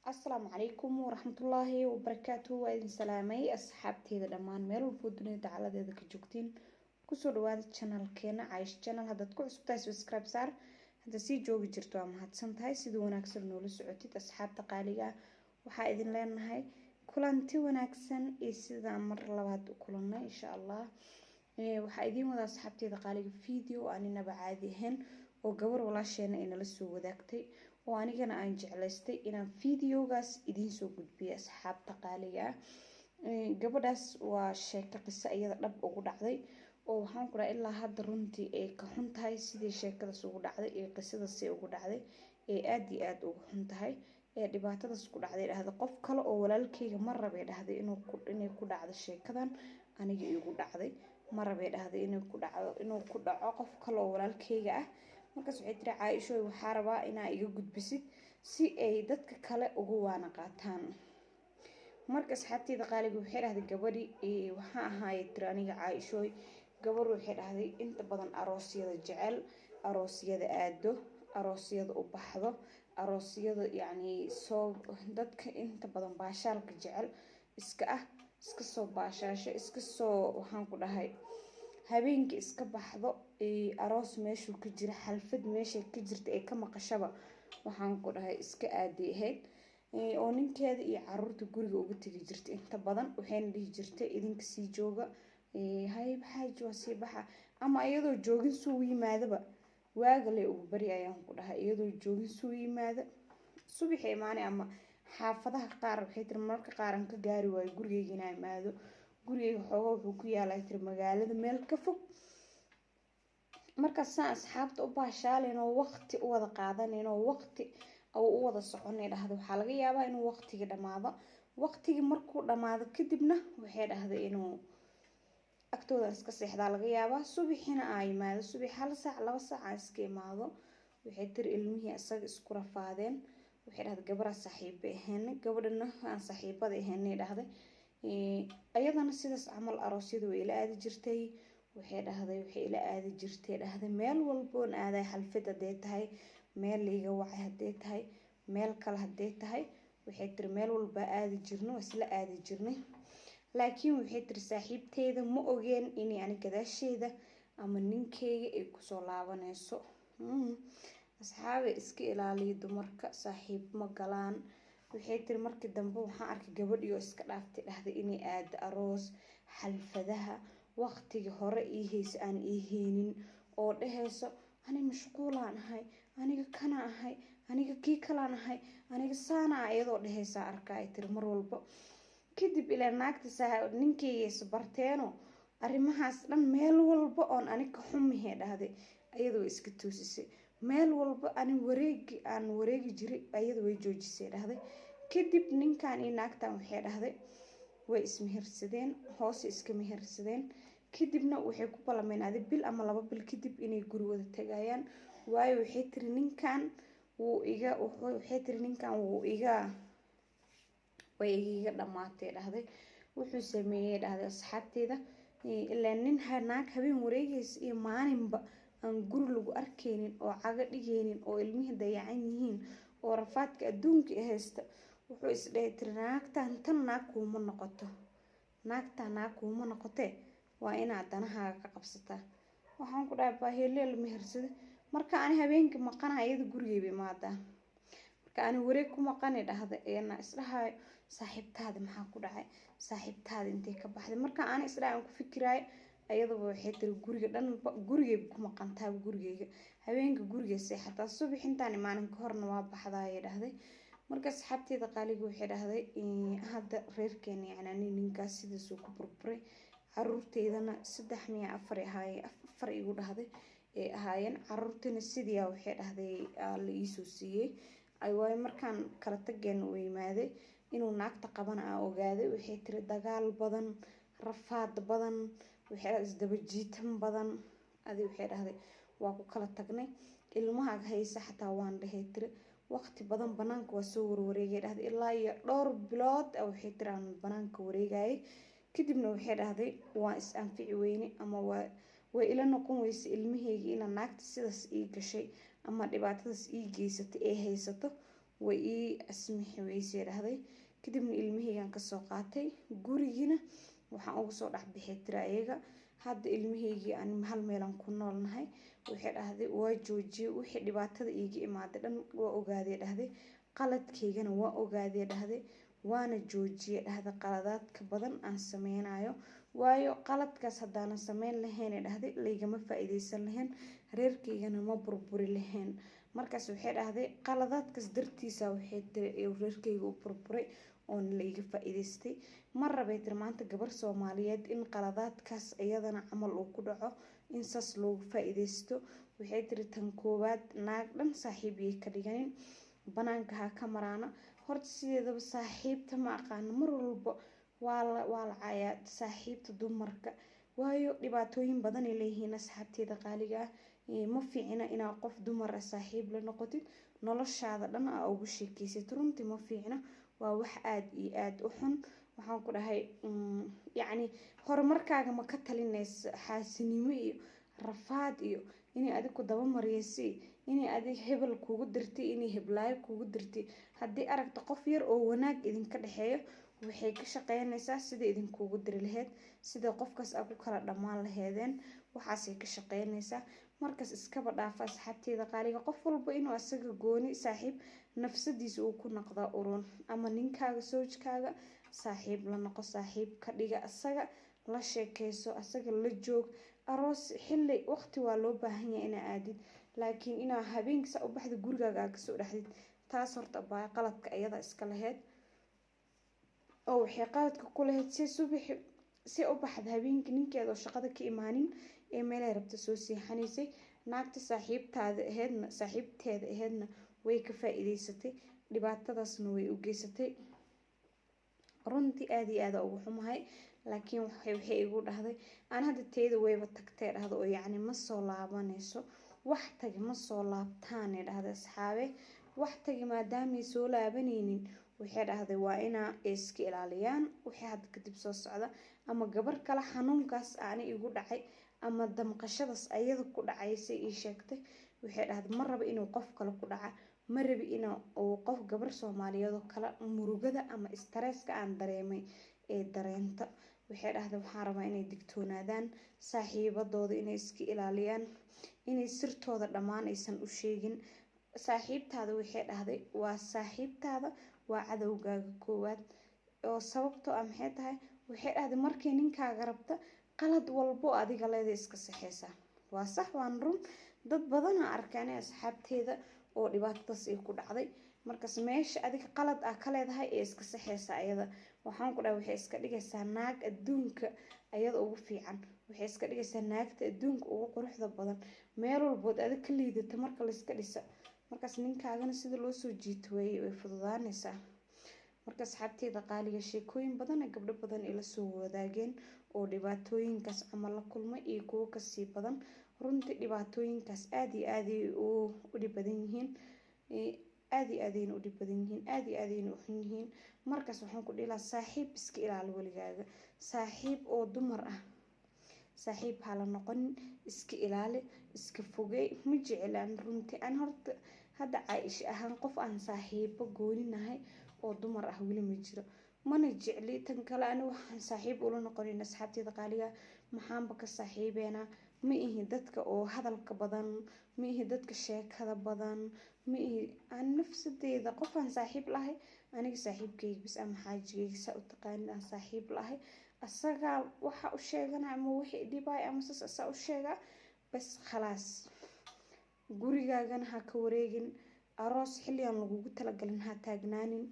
السلام عليكم ورحمة الله وبركاته وإذن سلامي أصحابتي ذا دمان ميل وفودني تعالى ذا كجوكتين كسو دواد channel كينا عايش channel هذا تكون سبتاي سبسكرايب صار هذا سي جوجي جرتوا مهد سنتهاي سيدو وناكسر نولو سعوتي أصحاب تقاليقا وحا إذن لين هاي كلانتي وناكسن إيسيدا مر لباد كلنا إن شاء الله waxaa idiin wada asxaabteeda qaaliga video aaninaba caadi ahayn oo gabar walaasheena ay nala soo wadaagtay oo anigana aan jeclaystay inaan videogaas idiin soo gudbiyo asxaabta qaaliga gabadhaas waa sheeko qiso iyada dhab ugu dhacday oo waxaan ku dhahay ilaa hadda runtii ay ka xun tahay sidii sheekadaas ugu dhacday ee qisadaas ugu dhacday ee aad iyo aad ugu xun tahay ee dhibaatadaas ku dhacday dhahda qof kale oo walaalkeyga mar rabay dhahday inay ku dhacdo sheekadan aniga igu dhacday marabay dhahday inuu ku dhaco qof kale oo walaalkeyga ah markaas waxay tiri Caaisho waxaa rabaa inaa iga gudbisid si ay dadka kale ugu waana qaataan markaas xabtida qaaliga waxay dhahday gabadhi waxa ahaay tiri aniga Caaisho gabar waxay dhahday inta badan aroosyada jecel aroosyada aado aroosyada u baxdo aroosyada soo dadka inta badan baashaalka jecel iska soo baashaasho iska soo waxaan ku dhahay habeenkii iska baxdo aroos meeshu ka jira xalfad meesha ka jirta ee ka maqashaba waxaan ku dhahay iska aadeeheed oo ninkeeda iyo caruurta guriga uga tagi jirtay inta badan waxayna dhihi jirtay idinka sii jooga hay baxaaji waa sii baxa ama iyadoo joogin suu yimaadaba waaga leh ugu bari ayaan ku dhahay iyadoo joogin suu yimaada subaxii imaanay ama xaafadaha qaar waxay tiri marka qaaran ka gaari waayo gurigeyga inaa imaado gurigeyga xoogaa wuxuu ku yaalaa tiri magaalada meel ka fog markaas saan asxaabta u baashaaleen oo waqti u wada qaadaneen oo waqti u wada soconay dhahdo waxaa laga yaabaa inuu waqtiga dhamaado waqtigi markuu dhamaado kadibna waxay dhahday inuu agtooda iska seexdaa laga yaabaa subaxina ay imaado subax hal saac 2 saac iska imaado waxay tiri ilmihii asaga isku rafaadeen waxay dhahday gabar saaxiibo ahayn gabadhana aan saaxiibada ahayn dhahday ayadana sidaas camal aroosyada way ila aadi jirtay waxay dhahday waxay ila aadi jirtay dhahday meel walbo aan aaday xalfad haday tahay meel liiga wacay haday tahay meel kale haday tahay waxay tiri meel walba aadi jirno isla aadi jirnay laakiin waxay tiri saaxiibteeda ma ogeen inay ani gadaasheeda ama ninkeyga ay ku soo laabanayso asxaabe iska ilaaliyo dumarka saaxiib ma galaan waxay tiri markii dambe waxaan arkay gabadh iyo iska dhaaftay dhahday inay aad aroos xalfadaha waqtiga hore haysa aan heenin oo dhahayso ani mashquulaan ahay aniga kana ahay aniga kii kalaan ahay aniga saana iyadoo dhahaysa arkay tiri mar walba kadib ilaa naagta ninkeyga isbarteeno arrimahaas dhan meel walba oon aniga xumihe dhahday iyadoo iska toosisay meel walba aan wareegi jiray ayada way joojisay dhahday kadib ninkan iyo naagtan waxay dhahday way ismehersadeen hoos iska mehersadeen kadibna waxay ku balameen bil ama 2 bil kadib inay guri wada tagayaan waayo waxay tiri ninkan way iga dhamaatay dhahday wuxuu sameeyay dhahday asxaabteeda ilaa nin naag habeen wareegaysa iyo maalinba aan guri lagu arkeynin oo caga dhigeynin oo ilmihii dayacan yihiin oo rafaadka adduunka haysta wuxuu isdhahay tiri naagtan tan naag kuuma noqotee waa inaad danahaaga ka qabsataa waxaan ku dhahay baahileel mehersada marka ani habeenkii maqanahay iyada gurigeyba imaadaa marka ani wareeg ku maqanay dhahday eena isdhahay saaxiibtaada maxaa ku dhacay saaxiibtaada intee ka baxday marka ani isdhahay aan ku fikiraay ayadaba waxay tiri guriga dhan gurigeyba ku maqantaa gurigeyga habeenka guriga seexataa subax intaan imaanin ka horna waa baxdaa dhahday marka asxaabteeda qaaliga waxay dhahday hadda reerkeena ani ninkaas sidaas uu ku burburay caruurteedana 3 miya 4 igu dhahday ee ahaayeen caruurtana sidii waxay dhahday la ii soo siiyay ay way markaan kala tageen u imaaday inuu naagta qabana ogaaday waxay tiri dagaal badan rafaad badan waxay isdaba jiitan badan waxay dhahday waa ku kala tagnay ilmaha haysa xataa waan dhahay tiri waqti badan banaanka waa soo wareegay dhahday ilaa iyo dhowr bilood waxay tiri aan banaanka wareegay kadibna waxay dhahday waa is anfici weyne ama way ila noqon weyse ilmaheyga ina naagta sidaas ii gashay ama dhibaatadaas ii geysatay ee haysato way ii asmixi weysay dhahday. kadibna ilmihaygaan kasoo qaatay gurigiina waxaan ugu soo dhex bixi tira ayaga. hadda ilmahaygii aan hal meelan ku noolnahay. waxay dhahday waa joojiyay wixii dhibaatada iiga imaaday dhan waa ogaaday dhahday. qaladkaygana waa ogaaday dhahday. waana joojiyay dhahday qaladaadka badan aan sameynayo. waayo qaladkaas haddaanan sameyn lahayn dhahday laygama faa'iideysan lahayn, reerkaygana ma burburi lahayn. markaas waxay dhahday qaladaadkaas dartiisa waxay tiri reerkayga u burburay oon layga faa'iideystay. ma rabay tiri maanta gabar Soomaaliyeed in qaladaadkaas iyadana camal uu ku dhaco in saas loogu faa'iideysto. waxay tiri tan koowaad naag dhan saaxiibiyay ka dhiganin, banaanka ha ka maraana. horta sideedaba saaxiibta ma aqaano mar walba waa la caayaa saaxiibta dumarka, waayo dhibaatooyin badan ay leeyihiin asxaabteeda qaaliga ah. ma fiicina inaad qof dumar ah saaxiib la noqotid, noloshaada dhan aa ugu sheekaysid, runtii ma fiicna. waa wax aad iyo aad u xun. waxaan ku dhahay yacni horumarkaaga ma ka talinaysa xaasinimo iyo rafaad iyo inay adig ku daba mariyaysi, inay adig hebel kugu dirtay, inay heblaayo kugu dirtay. haddii aragto qof yar oo wanaag idinka dhexeeyo waxay ka shaqeynaysaa sida idinkugu diri lahayd, sida qofkaas aad ku kala dhammaan lahaydeen, waxaasay ka shaqeynaysaa. markaas iskaba dhaafa asxaabteeda qaaliga, qof walba inuu asaga gooni saaxiib nafsadiisa uu ku noqdaa urun. ama ninkaaga soojkaaga saaxiib la noqo, saaxiib ka dhiga, asaga la sheekeyso, asaga la joog. aroos xilli waqti waa loo baahan yahay inaa aadid, laakiin inaa habeenkii saa u baxda gurigaaga aa kasoo dhexdid taas horta baa qaladka iyada iska lahayd. oo waxay qaladka ku lahayd si u baxda habeenkii ninkeeda oo shaqada ka imaanin ee meelay rabta soo seexanaysay. naagta saaxiibteeda ahaydna way ka faa'iideysatay, dhibaatadaasna way u geysatay. runtii aad iyo aad ugu xumahay, laakiin waxay igu dhahday aan hadda teeda wayba tagtay dhahday oo yacni ma soo laabanayso. wax tagi ma soo laabtaanay dhahday asxaabe. wax tagi maadaamay soo laabanaynin waxay dhahday waa inaa iska ilaaliyaan wixii hadda kadib soo socda. ama gabar kale xanuunkaas aana igu dhacay ama damqashadaas ayada ku dhacaysay ii sheegtay. waxay dhahday ma raba inuu qof kale ku dhaca, ma rabi inuu qof gabar Soomaaliyeed oo kale murugada ama stresska aan dareemay ee dareenta. waxay dhahday waxaan rabaa inay digtoonaadaan, saaxiibadooda inay iska ilaaliyaan, inay sirtooda dhammaan aysan u sheegin. saaxiibtaada waxay dhahday waa saaxiibtaada waa cadowgaaga koowaad. oo sababtoo ah maxay tahay waxay dhahday markii ninkaaga rabta qalad walbo adiga leeda iska saxeysaa. waa sax, waan run. dad badan aan arkaan asxaabteeda oo dhibaatadaas ay ku dhacday. markaas meesha adiga qalad ah ka leedahay ee iska saxeysaa ayada. waxaan ku dhahay waxay iska dhigaysaa naag adduunka ayada ugu fiican, waxay iska dhigaysaa naagta adduunka ugu quruxda badan. meel walbood adig ka liidata marka la iska dhisa, markaas ninkaagana sida loo soo jiito way fududaanaysaa. marka asxaabteeda qaaliga sheekooyin badan gabdho badan ay la soo wadaageen oo dhibaatooyinkaas ama la kulmay iyo kuwo kasii badan. runtii dhibaatooyinkaas aad iyo aad ay u dhib badan yihiin, aad iyo aad ayna u dhib badan yihiin, aad iyo aad ayna u xun yihiin. markaas waxaan ku dhihi lahaa saaxiib iska ilaali weligaaga. saaxiib oo dumar ah saaxiib ha la noqonin, iska ilaali, iska fogey. ma jeclaan runtii aan horta hadda Caaisha ahaan qof aan saaxiibo gooninahay oo dumar ah weli ma jiro, mana jecli. tan kale aniga waxaan saaxiib ula noqonin asxaabteeda qaaliga, maxaanba ka saaxiibeynaa. ma ihi dadka oo hadalka badan, ma ihi dadka sheekada badan, ma ihi aan nafsadeeda qof aan saaxiib lahay aniga saaxiibkayga bis ama xaajigayga saa u taqaanid aan saaxiib lahay. asagaa waxa u sheegana ama wixii dhibay ama saa u sheega bas khalaas. gurigaagana ha ka wareegin, aroos xilli aan lagugu talagalin ha taagnaanin,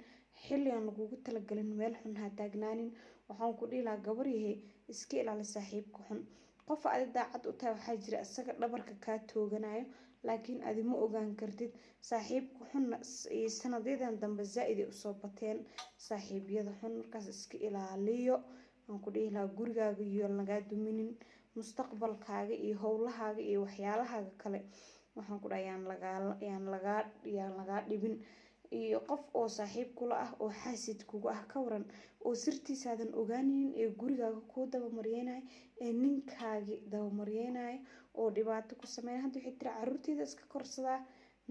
xilli aan lagugu talagalin meel xun ha taagnaanin. waxaan ku dhihi lahaa gabar yahay iska ilaali saaxiibka xun. qof adi daacad u tahay waxaa jira isaga dhabarka kaa tooganayo, laakiin adi ma ogaan kartid. saaxiibka xunna sanadyadan dambe zaa-id ay usoo bateen saaxiibyada xun. markaas iska ilaaliyo aan ku dhihi lahaa. gurigaaga iyo lagaa duminin, mustaqbalkaaga iyo howlahaaga iyo waxyaalahaaga kale waxaan ku dhahay yaan lagaa dhibin. iyo qof oo saaxiib kula ah oo xaasid kugu ah ka waran, oo sirtiisaadan ogaanaynin ee gurigaaga kuu dabamaryeynaya, ee ninkaagi dabamaryeynaya oo dhibaato ku sameynaya. hadda waxay tiri caruurteeda iska korsadaa,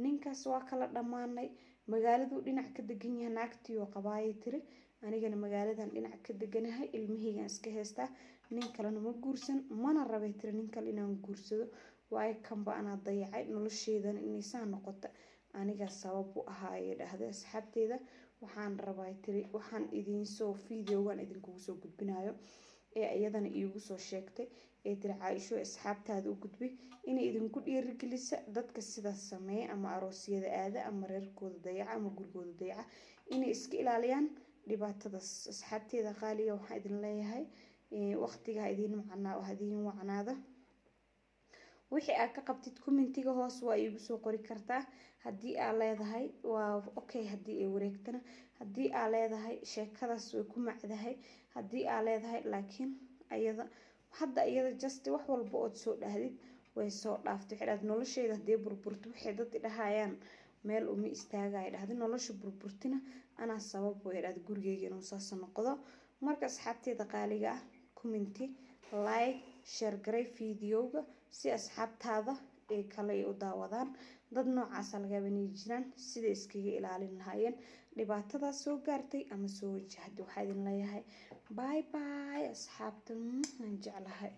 ninkaas waa kala dhammaanay, magaaladu dhinac ka degan yahay naagtii oo qabaayay tiri anigana magaaladan dhinac ka deganahay ilmahaygan iska heystaa nin kalena ma guursan mana rabay tiri nin kale inaan guursado waayo kanba anaa dayacay nolosheedana inay saa noqoto aniga sabab u ahaa ayay dhahday asxaabteeda waxaan rabaa tiri waxaan idin soo fiideogan idinkugu soo gudbinayo ee iyadana iigu soo sheegtay ee tiri Caaisho asxaabtaada u gudbi inay idinku dhiirigelisa dadka sidaas sameeya ama aroosyada aada ama reerkooda dayaca ama gurigooda dayaca inay iska ilaaliyaan dhibaatada asxaabteeda qaaliga waxaan idin leeyahay waqtiga idin macnaa oo hadin wacnaada wixii aad ka qabtid commentiga hoos waa iigu soo qori kartaa haddii aad leedahay waa okay haddii ay wareegtana haddii aad leedahay sheekadaas way ku macdahay haddii aad leedahay laakiin iyada just wax walba ood soo dhahdid way soo dhaaftay waxay dhahday nolosheeda haddii burburto waxay dad dhahayaan meel uma istaagay dhahday nolosha burburtina anaa sabab way dhahday gurigeyga inuu saas noqdo marka asxaabteeda qaaliga ah commenti like share garay fiidiyowga si asxaabtaada ay kale u daawadaan dad noocaas laga yaabaa jiraan sida iskaga ilaalin lahaayeen dhibaatadaas soo gaartay ama soo wajahday waxaa idin leeyahay bye bye asxaabtan aan jeclahay